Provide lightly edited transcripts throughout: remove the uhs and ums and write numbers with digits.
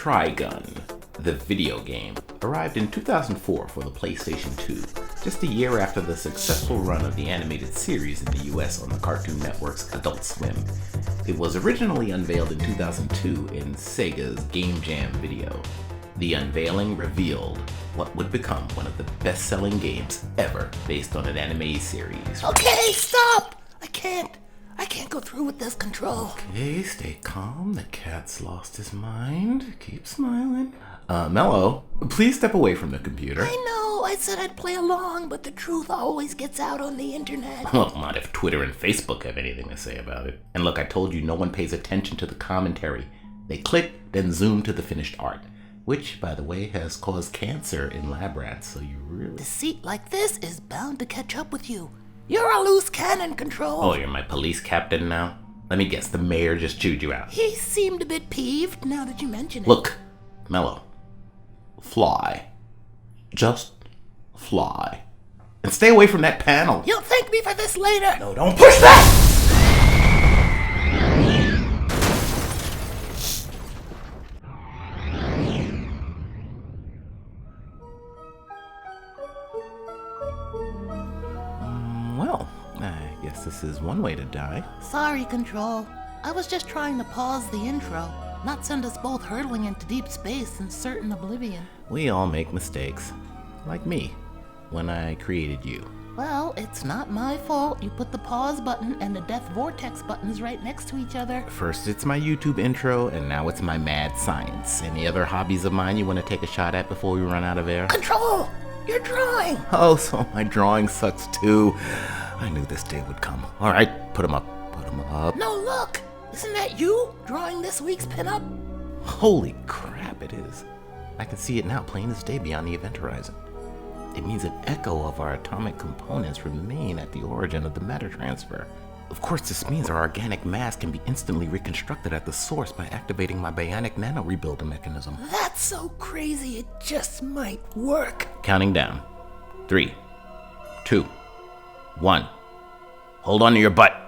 TRIGUN, the video game, arrived in 2004 for the PlayStation 2, just a year after the successful run of the animated series in the US on the Cartoon Network's Adult Swim. It was originally unveiled in 2002 in Sega's Game Jam video. The unveiling revealed what would become one of the best-selling games ever based on an anime series. Okay, stop! I can't go through with this, Kontrol. Okay, stay calm. The cat's lost his mind. Keep smiling. Mello, please step away from the computer. I know, I said I'd play along, but the truth always gets out on the internet. Well, not if Twitter and Facebook have anything to say about it. And look, I told you no one pays attention to the commentary. They click, then zoom to the finished art. Which, by the way, has caused cancer in lab rats, so you really... Deceit like this is bound to catch up with you. You're a loose cannon, Kontrol. Oh, you're my police captain now? Let me guess, the mayor just chewed you out. He seemed a bit peeved now that you mention it. Look, Mello. Fly. Just fly. And stay away from that panel. You'll thank me for this later. No, don't push that! Well, I guess this is one way to die. Sorry, Kontrol. I was just trying to pause the intro, not send us both hurtling into deep space in certain oblivion. We all make mistakes. Like me, when I created you. Well, it's not my fault. You put the pause button and the death vortex buttons right next to each other. First it's my YouTube intro, and now it's my mad science. Any other hobbies of mine you want to take a shot at before we run out of air? Kontrol! You're drawing! Oh, so my drawing sucks too. I knew this day would come. Alright, put 'em up. Put 'em up. No, look! Isn't that you drawing this week's pinup? Holy crap, it is. I can see it now, plain as day beyond the event horizon. It means an echo of our atomic components remain at the origin of the matter transfer. Of course, this means our organic mass can be instantly reconstructed at the source by activating my bionic nano rebuilder mechanism. That's so crazy, it just might work. Counting down. 3, 2, 1. Hold on to your butt.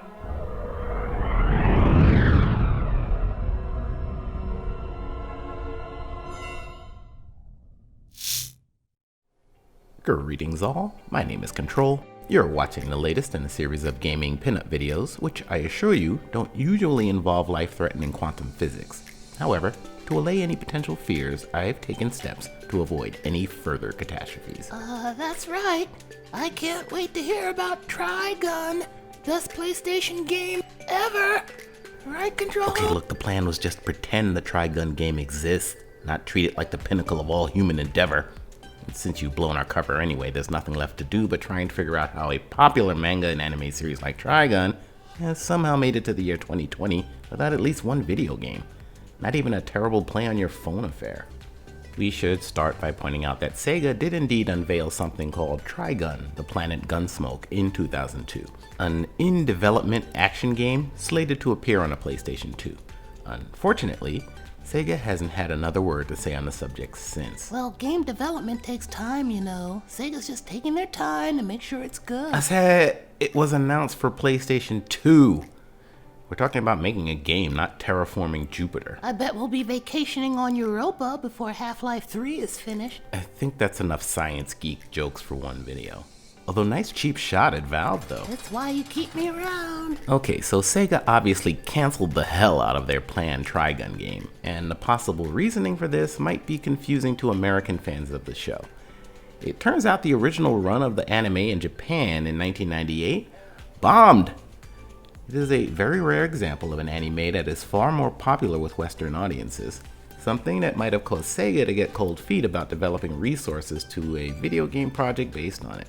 Greetings all, my name is Kontrol. You're watching the latest in a series of gaming pinup videos, which I assure you don't usually involve life-threatening quantum physics. However, to allay any potential fears, I've taken steps to avoid any further catastrophes. That's right. I can't wait to hear about TRIGUN, best PlayStation game ever. Right, Kontrol? Okay, look, the plan was just pretend the TRIGUN game exists, not treat it like the pinnacle of all human endeavor. And since you've blown our cover anyway, there's nothing left to do but try and figure out how a popular manga and anime series like TRIGUN has somehow made it to the year 2020 without at least one video game. Not even a terrible play on your phone affair. We should start by pointing out that Sega did indeed unveil something called TRIGUN, the Planet Gunsmoke, in 2002. An in-development action game slated to appear on a PlayStation 2. Unfortunately, Sega hasn't had another word to say on the subject since. Well, game development takes time, you know. Sega's just taking their time to make sure it's good. I said it was announced for PlayStation 2. We're talking about making a game, not terraforming Jupiter. I bet we'll be vacationing on Europa before Half-Life 3 is finished. I think that's enough science geek jokes for one video. Although nice cheap shot at Valve though. That's why you keep me around. Okay, so Sega obviously canceled the hell out of their planned TRIGUN game, and the possible reasoning for this might be confusing to American fans of the show. It turns out the original run of the anime in Japan in 1998 bombed. It is a very rare example of an anime that is far more popular with Western audiences, something that might have caused Sega to get cold feet about developing resources to a video game project based on it.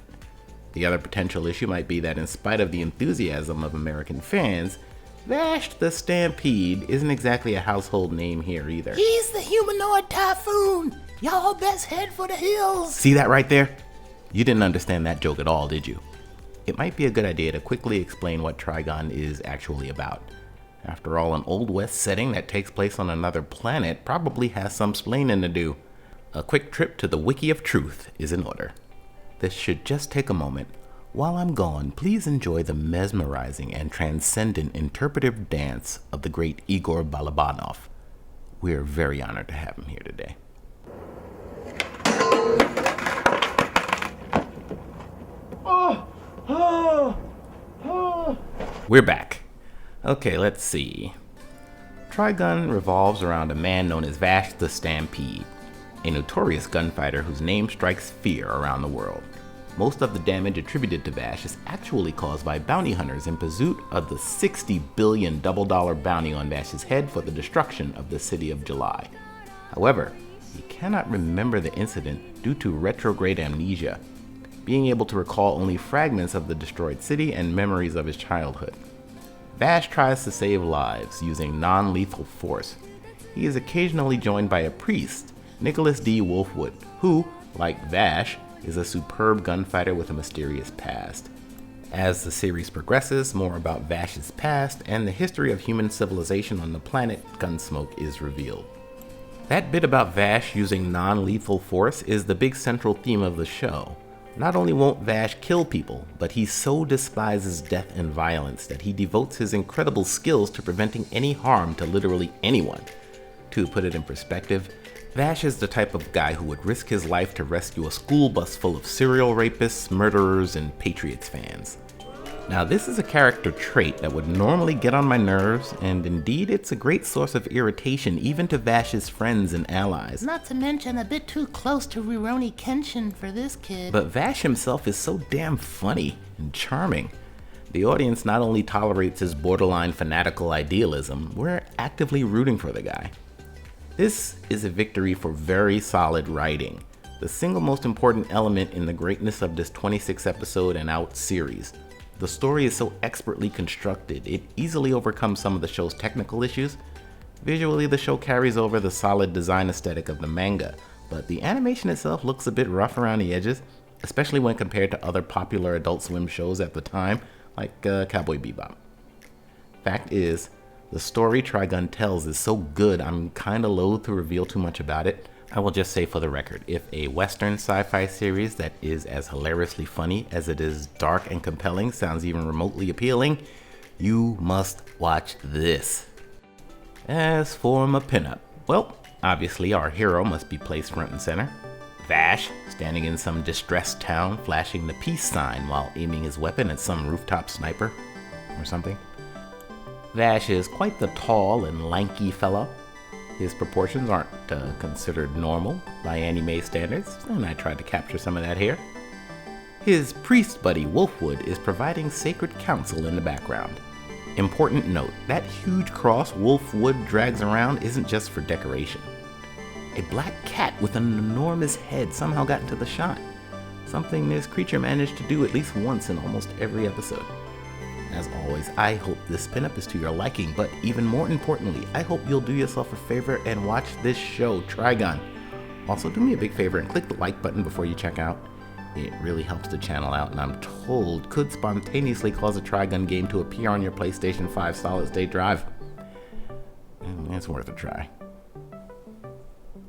The other potential issue might be that in spite of the enthusiasm of American fans, Vash the Stampede isn't exactly a household name here either. He's the humanoid typhoon. Y'all best head for the hills. See that right there? You didn't understand that joke at all, did you? It might be a good idea to quickly explain what TRIGUN is actually about. After all, an Old West setting that takes place on another planet probably has some splaining to do. A quick trip to the Wiki of Truth is in order. This should just take a moment. While I'm gone, please enjoy the mesmerizing and transcendent interpretive dance of the great Igor Balabanov. we're very honored to have him here today. We're back. Okay, let's see. TRIGUN revolves around a man known as Vash the Stampede, a notorious gunfighter whose name strikes fear around the world. Most of the damage attributed to Vash is actually caused by bounty hunters in pursuit of the $60 billion double-dollar bounty on Vash's head for the destruction of the City of July. However, he cannot remember the incident due to retrograde amnesia, being able to recall only fragments of the destroyed city and memories of his childhood. Vash tries to save lives using non-lethal force. He is occasionally joined by a priest, Nicholas D. Wolfwood, who, like Vash, is a superb gunfighter with a mysterious past. As the series progresses, more about Vash's past and the history of human civilization on the planet Gunsmoke is revealed. That bit about Vash using non-lethal force is the big central theme of the show. Not only won't Vash kill people, but he so despises death and violence that he devotes his incredible skills to preventing any harm to literally anyone. To put it in perspective, Vash is the type of guy who would risk his life to rescue a school bus full of serial rapists, murderers, and Patriots fans. Now, this is a character trait that would normally get on my nerves, and indeed it's a great source of irritation even to Vash's friends and allies. Not to mention a bit too close to Rurouni Kenshin for this kid. But Vash himself is so damn funny and charming. The audience not only tolerates his borderline fanatical idealism, we're actively rooting for the guy. This is a victory for very solid writing, the single most important element in the greatness of this 26 episode and out series. The story is so expertly constructed, it easily overcomes some of the show's technical issues. Visually, the show carries over the solid design aesthetic of the manga, but the animation itself looks a bit rough around the edges, especially when compared to other popular Adult Swim shows at the time, like Cowboy Bebop. Fact is, the story TRIGUN tells is so good I'm kinda loath to reveal too much about it. I will just say for the record, if a Western sci-fi series that is as hilariously funny as it is dark and compelling sounds even remotely appealing, you must watch this. As for my pinup, well, obviously our hero must be placed front and center. Vash, standing in some distressed town, flashing the peace sign while aiming his weapon at some rooftop sniper or something. Vash is quite the tall and lanky fellow. His proportions aren't considered normal by anime standards, and I tried to capture some of that here. His priest buddy Wolfwood is providing sacred counsel in the background. Important note, that huge cross Wolfwood drags around isn't just for decoration. A black cat with an enormous head somehow got into the shot, something this creature managed to do at least once in almost every episode. As always, I hope this pinup is to your liking, but even more importantly, I hope you'll do yourself a favor and watch this show, TRIGUN. Also, do me a big favor and click the like button before you check out. It really helps the channel out, and I'm told could spontaneously cause a TRIGUN game to appear on your PlayStation 5 solid-state drive. It's worth a try.